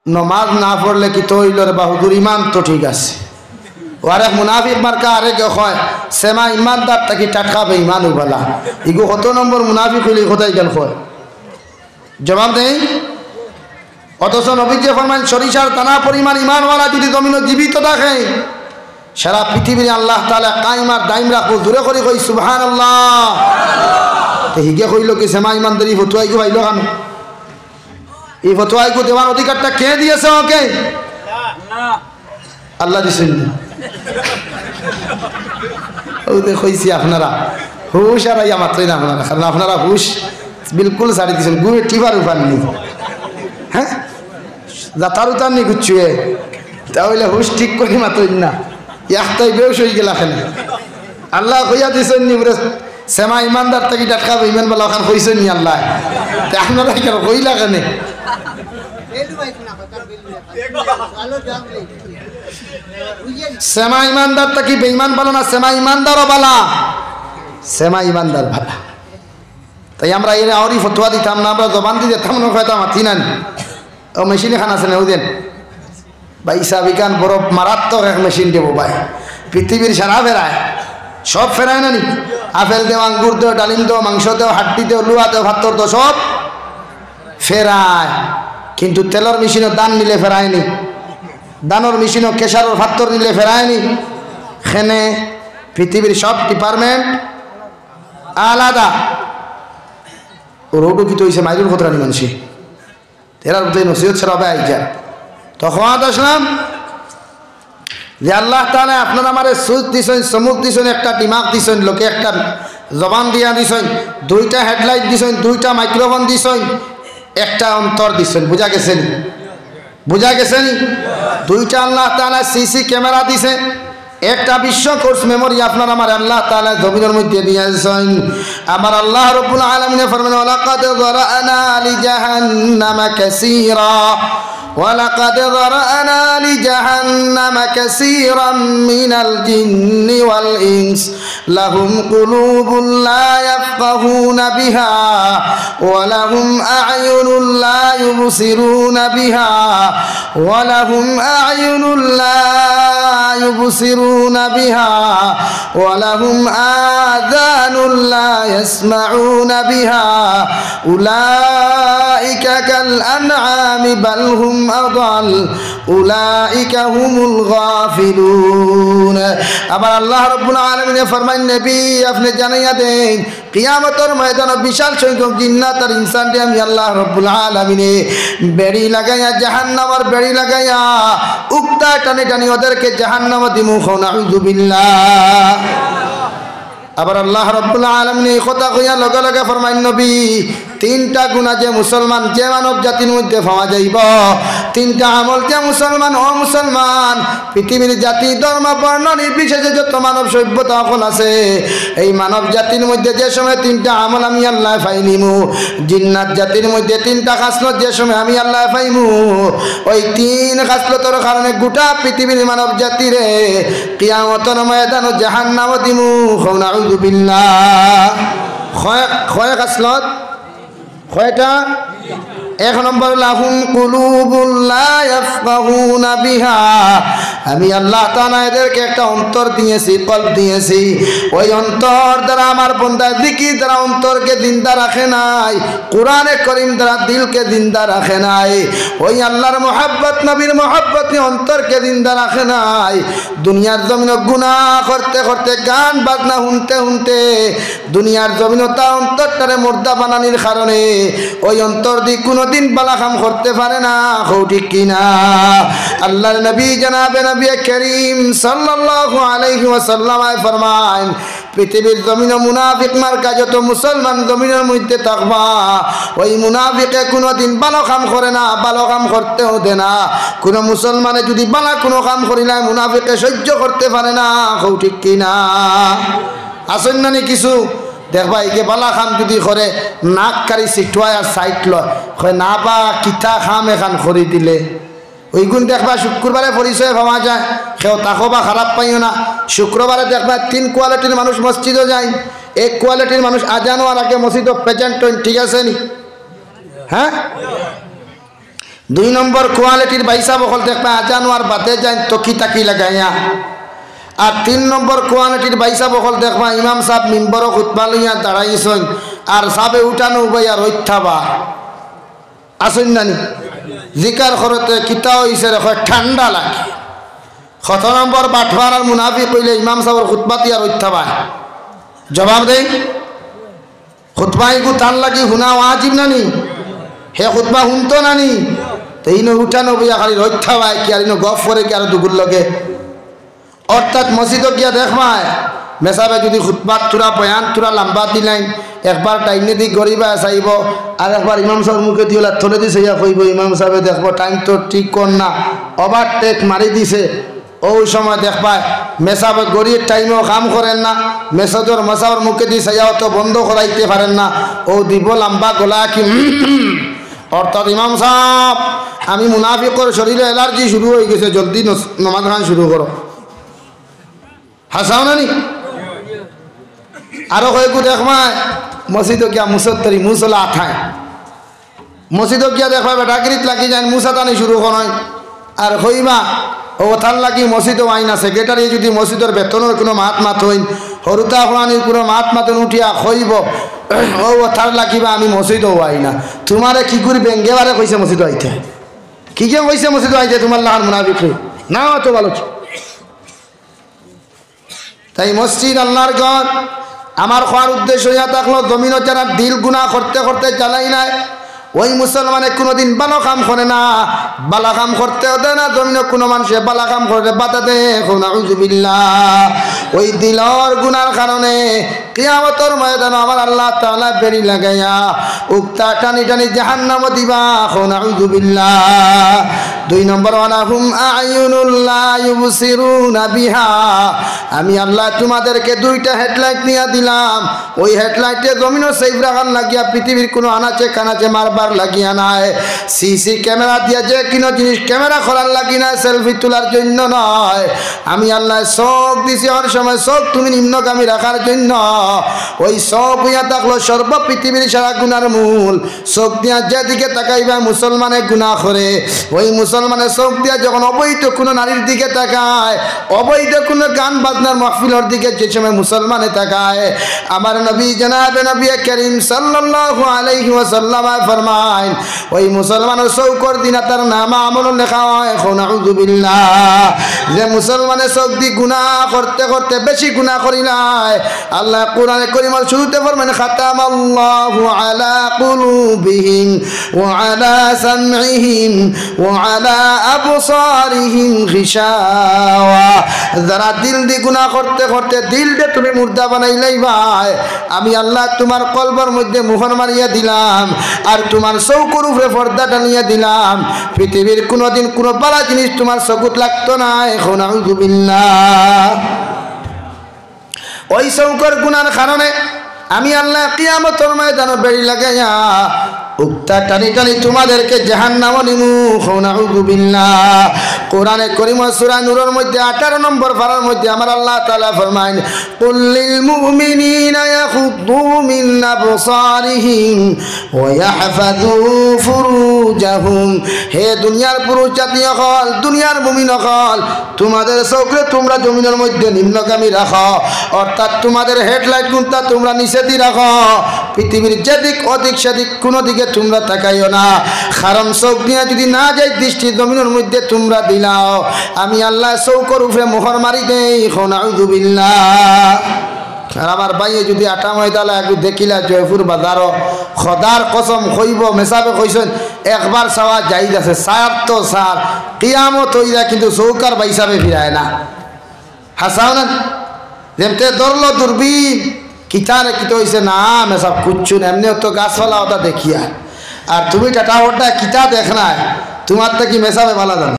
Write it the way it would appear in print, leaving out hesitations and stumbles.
নমাজ না পড়লে কি তো হইল রে বাহুদুর ইমান তো ঠিক আছে ওরে মুনাফিক মার্কা আরে কে হয় সেমা ইমানদার তাকি টাটকা বেঈমান বলা ইগো কত নম্বর মুনাফিক হইলে কোথায় গেল হয় জবাব দেই অথচ নবীজি ফরমান সরিষার দানা পরিমাণ ইমানওয়ালা যদি জমিনে জীবিত থাকে সারা পৃথিবীর আল্লাহ তাআলা কায়েম আর দাইম রাখবো জোরে করে কই সুবহানাল্লাহ তে হিগে কইল কি সেমা ইমানদারি ফতোয়া কি ভাইলো কেন এই ফতোয়া কি দেওয়ার অধিকারটা কে দিয়েছে ওকে না আল্লাহ দিছেন ও দেখইছি আপনারা হুশ আর ইয়া মাত্রই না আপনারা কারণ আপনারা হুশ বিলকুল ছাড়ি দিছেন গুয়ে টিবার উপার নেই হ্যাঁ যাতার উতার নি গুচ্ছুয়ে তাহলে হুশ ঠিক করি মাত্রই না একটাই বেউস হয়ে গেল এখানে আল্লাহ কইয়া দিছেন নি বলে সেমা ইমানদার থেকে ডাকা ইমান বলা ওখান কইছেন নি আল্লাহ তে আপনারা কেন কইলা কেন সেমা ইমানদার তাকি বেঈমান বলো না সেমা ইমানদারও বালা সেমা ইমানদার ভালা তাই আমরা এর আওরি ফতোয়া দিতাম না আমরা জবান দিয়ে দিতাম না হয়তো মাতি না ও মেশিনে খান আছে না ওদেন ভাই সাবিকান বড় মারাত্মক এক মেশিন দেবো ভাই পৃথিবীর সারা ফেরায় সব ফেরায় না নি আপেল দেও আঙ্গুর দেও ডালিম দেও মাংস দেও হাড্ডি দেও লুয়া দেও ভাতর দেও সব ফেরায় কিন্তু তেলর মেশিনও দান নিলে ফেরায়নি দানোর মেশিনও কেশারর ভাতর নিলে ফেরায়নি খেনে পৃথিবীর সব ডিপার্টমেন্ট আলাদা রোডও কি তো হয়েছে মাইরুল খতরানি মানুষে তেরার মধ্যে নসিহত ছাড়া হবে আইজা তখন আসলাম যে আল্লাহ তাআলা আপনারা আমারে সুজ দিছেন সমুখ দিছেন একটা দিমাগ দিছেন লোকে একটা জবান দিয়া দিছেন দুইটা হেডলাইট দিছেন দুইটা মাইক্রোফোন দিছেন একটা অন্তর দিছেন বুঝা গেছেন দুইটা আল্লাহ তাআলা সিসি ক্যামেরা দিছেন একটা বিশ্ব কোর্স মেমোরি আপনার আমার আল্লাহ তাআলা জমিনের মধ্যে দিয়েছেন আমার আল্লাহ রাব্বুল আলামিন ফরমান ওয়ালাকাদ যারানা লি জাহান্নামা কাসীরা ওয়ালাকাদ যারানা লি জাহান্নামা কাসীরাম মিনাল জিন্নি ওয়াল ইনস লাহুম কুলুবুন লা ইয়াফকাহুনা বিহা ওয়া লাহুম আ'য়ুনুন লা ইউবসিরুনা বিহা ওয়া লাহুম আ'য়ুনুন লা يبصرون بها ولهم آذان لا يسمعون بها أولئك كالأنعام بل هم أضل أولئك هم الغافلون আবার আল্লাহ রাব্বুল আলামিন ফরমান নবী আপনি জানাইয়া দেন কিয়ামতের ময়দানে বিশাল সংখ্যক জিন্নাত আর ইনসান দিয়ে আমি আল্লাহ রাব্বুল আলামিন বেড়ি লাগাইয়া জাহান্নামের বেড়ি লাগাইয়া উক্তা টানি টানি ওদেরকে জাহান্নামে দিমু নাউযু বিল্লাহ আবার আল্লাহ রাব্বুল আলামিন এই কথা কইয়া লগে লগে ফরমান নবী তিনটা গুনাহ যে মুসলমান যে মানব জাতির মধ্যে পাওয়া যাইব তিনটা আমল যে মুসলমান ও মুসলমান পৃথিবীর জাতি ধর্ম বর্ণ নির্বিশেষে যত মানব সভ্যতা সকল আছে এই মানব জাতির মধ্যে যে সময় তিনটা আমল আমি আল্লাহ পাইনিমু জিন্নাত জাতির মধ্যে তিনটা খাসলত যে সময় আমি আল্লাহ পাইমু ওই তিন খাসলতের কারণে গোটা পৃথিবীর মানব জাতিরে কিয়ামতের ময়দানে জাহান্নামে দিমু নাউযু বিল্লাহ কয় খাসলত কয়টা এক নম্বর লাহুম কুলুবুন লা ইয়াফকাহুনা বিহা আমি আল্লাহ তাআলা এদেরকে একটা অন্তর দিয়েছি কলব দিয়েছি ওই অন্তর দ্বারা আমার বান্দা জিকির দ্বারা অন্তরকে জিন্দা রাখে নাই কোরআনে কারীম দ্বারা দিলকে জিন্দা রাখে নাই ওই আল্লাহর মহব্বত নবীর মহব্বত নিয়ে অন্তরকে জিন্দা রাখে নাই দুনিয়ার জমিনে গুনাহ করতে করতে গান বাজনা শুনতে শুনতে দুনিয়ার জমিনে তা অন্তরটারে মুর্দা বানানোর কারণে ওই অন্তর দিয়ে কোনোদিন বালা কাম করতে পারে না ঠিক কিনা আল্লাহর নবী জনাবে নবী করিম সাল্লাল্লাহু আলাইহি ওয়াসাল্লাম ফরমান পৃথিবীর জমিনে মুনাফিক মার্কা যত মুসলমান জমিনের মধ্যে থাকবা ওই মুনাফিকে কোনোদিন ভালো কাম করে না ভালো কাম করতেও দেয় না কোনো মুসলমানে যদি ভালো কোনো কাম করিলে মুনাফিকে সহ্য করতে পারে না ঠিক কিনা আসেন না কিছু দেখবা একে বালা খাম যদি করে নাক কারি সিটুয়ায় আর সাইট লয় হয় না বা কিতা খাম এখান করে দিলে ওইগুণ দেখবা শুক্রবারে পরিচয় পাওয়া যায় কেউ তাকো বা খারাপ পাইও না শুক্রবারে দেখবা তিন কোয়ালিটির মানুষ মসজিদও যায় এক কোয়ালিটির মানুষ আজান হওয়ার আগে মসজিদও প্রেজেন্ট ঠিক আছে নি হ্যাঁ দুই নম্বর কোয়ালিটির বাইসা বকল দেখবা আজান আর বাদে যায় তকি তাকি লাগাইয়া। আর তিন নম্বর কোয়ালিটির বাইসা বকল দেখবা ইমাম সাহেব মিম্বর খুতবা লইয়া দাঁড়াইছেন আর সাবে উঠানো উবাইয়া রইথাবা আসেন নানি জিকার করতে কিতা হইছে রে ঠান্ডা লাগে। কত নম্বর বাটফার আর মুনাফিক কইলে ইমাম সাহেবের খুতবা দিয়া রইথাবা জবাব দেই খুতবাই কু তান লাগি হুনা ওয়াজিব নানি হে খুতবা শুনতো নানি তেইন উঠানো বইয়া খালি রইথাবাই কি আর গফ করে কি আর দুগুর লগে। অর্থাৎ মসজিদ গিয়া দেখবায় মেসাবে যদি খুতবাত তুরা বয়ান তুরা লম্বা দিলেন একবার টাইমে দি গরিবা চাইব আর একবার ইমাম সাহেবের মুখে দিয়ে থলে দিছে ইয়া কইব ইমাম সাহেবে দেখব টাইম তো ঠিক কর না ওভারটেক মারি দিছে। ওই সময় দেখবায় মেসাবে গরিব টাইমেও কাম করেন না মেসাজর মশাওর মুখে দিয়ে চাইয়াও তো বন্ধ করাইতে পারেন না ও দিব লম্বা গলা কি অর্থাৎ ইমাম সাহেব আমি মুনাফিকর শরীরে অ্যালার্জি শুরু হয়ে গেছে জলদি নমাজ খান শুরু করো হাসাও নানি। আরো কয়েকু দেখবায় মসজিদ গিয়া মুসত্তরি মুসলা আঠায় মসজিদ গিয়া দেখবা বেটাগিরিত লাগি যায় মুসা টানি শুরু করায় আর হইবা ও থান লাগি মসজিদও আইন আছে সেক্রেটারি যদি মসজিদের বেতনের কোনো মাত মাত হইন হরুতা ফলানির কোনো মাত মাতন উঠিয়া হইব ও থার লাগিবা আমি মসজিদও আই না তোমারে কি করি বেঙ্গেবারে কইছে মসজিদ আইতে কি কে কইছে মসজিদ আইতে তোমার লাহার মুনাফিক না তো ভালো। তাই মসজিদ আল্লাহর ঘর আমার খাওয়ার উদ্দেশ্য হইয়া থাকলো জমিন যারা দিল গুনাহ করতে করতে চালাই নাই ওই মুসলমানে কোনোদিন ভালো কাম করে না বালা কাম করতেও দেয় না জমিনে কোনো মানুষে বালা কাম করে বাধা দেয় নাউযুবিল্লাহ। ওই দিলর গুনার কারণে কিয়ামতের ময়দানে আমার আল্লাহ তাআলা বেরি লাগাইয়া উক্তা টানি টানি জাহান্নামে দিবা নাউযুবিল্লাহ। দুই নম্বর ওয়ালাহুম আ'য়ুনুল লা ইউবসিরুনা বিহা আমি আল্লাহ তোমাদেরকে দুইটা হেডলাইট নিয়ে দিলাম ওই হেডলাইটে জমিনও সেফ রাখার লাগিয়া পৃথিবীর কোনো আনাচে কানাচে মারবার লাগিয়া নাই সিসি ক্যামেরা দিয়া যে কোনো জিনিস ক্যামেরা করার লাগি না সেলফি তোলার জন্য নয় আমি আল্লাহ চোখ দিছি হর সময় চোখ তুমি নিম্নগামী রাখার জন্য। ওই চোখ হইয়া থাকলো সর্ব পৃথিবীর সারা গুনার মূল চোখ দিয়া যেদিকে তাকাইবা মুসলমানে গুনাহ করে ওই মুসলমানের চোখ দিয়া যখন অবৈধ কোনো নারীর দিকে তাকায় অবৈধ কোনো গান বাজনার মাহফিলের দিকে যে সময় মুসলমানে তাকায় আমার নবী জনাবে নবী করিম সাল্লাল্লাহু আলাইহি ওয়াসাল্লাম ফরমায় ওই মুসলমানের চৌকর দিনা তার নাম আমল লেখা হয় নাউযুবিল্লাহ। যে মুসলমানের চোখ দি গুনাহ করতে করতে বেশি গুনাহ করিলাই আল্লাহ কোরআনে কারীমের শুরুতে ফরমান খাতামাল্লাহু আলা কুলুবিহিম ওয়া আলা সামঈহিম ওয়া আলা আবসারিহিম গিশাওয়া। যারা দিল দি গুনাহ করতে করতে দিলটা তুমি মুর্দা বানাইলাই ভাই আমি আল্লাহ তোমার কলবের মধ্যে মোহর মারিয়া দিলাম আর তোমার চৌকুর উপরে পর্দা টানিয়ে দিলাম পৃথিবীর কোনোদিন কোনো বালা জিনিস তোমার চকুত লাগতো না এখন নাউযুবিল্লাহ। ওই চৌকর গুনার কারণে আমি আল্লাহ কিয়ামতের ময়দানে বেড়ি লাগাইয়া উক্তা টানি টানি তোমাদেরকে জাহান্নামে নিমু নাউযুবিল্লাহ। কোরআনে কারীম সূরা নূরের মধ্যে 18 নম্বর পারার মধ্যে আমার আল্লাহ তাআলা ফরমায় কুল লিল মুমিনিনা ইয়াখুদ্দু মিন আবসারিহিম ওয়া ইয়াহফাযু ফুরুজাহুম। হে দুনিয়ার পুরুষ জাতি হল দুনিয়ার মুমিন হল তোমাদের চোখে তোমরা জমিনের মধ্যে নিম্নগামী রাখো অর্থাৎ তোমাদের হেডলাইট কোনটা তোমরা নিচে দি রাখো পৃথিবীর যেদিক অধিক সেদিক কোনো দিকে তোমরা তাকাইও না কারণ চোখ দিয়া যদি না যাই দৃষ্টি জমিনের মধ্যে তোমরা দিলাও আমি আল্লাহ চৌকর উপরে মোহর মারি দেই নাউযুবিল্লাহ। আর আমার ভাইয়ে যদি আটা ময়দালা একটু দেখিলা জয়পুর বাজারও খদার কসম কইব মেসাবে কইছেন একবার চাওয়া জায়েজ আছে সার তো সার কিয়ামত হইয়া কিন্তু চৌকার বাইসাবে ফিরায় না হাসাও না যেমতে ধরলো দূরবীন কিতারে কিতো হয়েছে না মেসাব কুচ্ছু না এমনি তো গাছপালা ওটা দেখিয়া আর তুমি টাটা ওটা কিতা দেখ না তোমার তো কি মেসাবে ভালো জানো।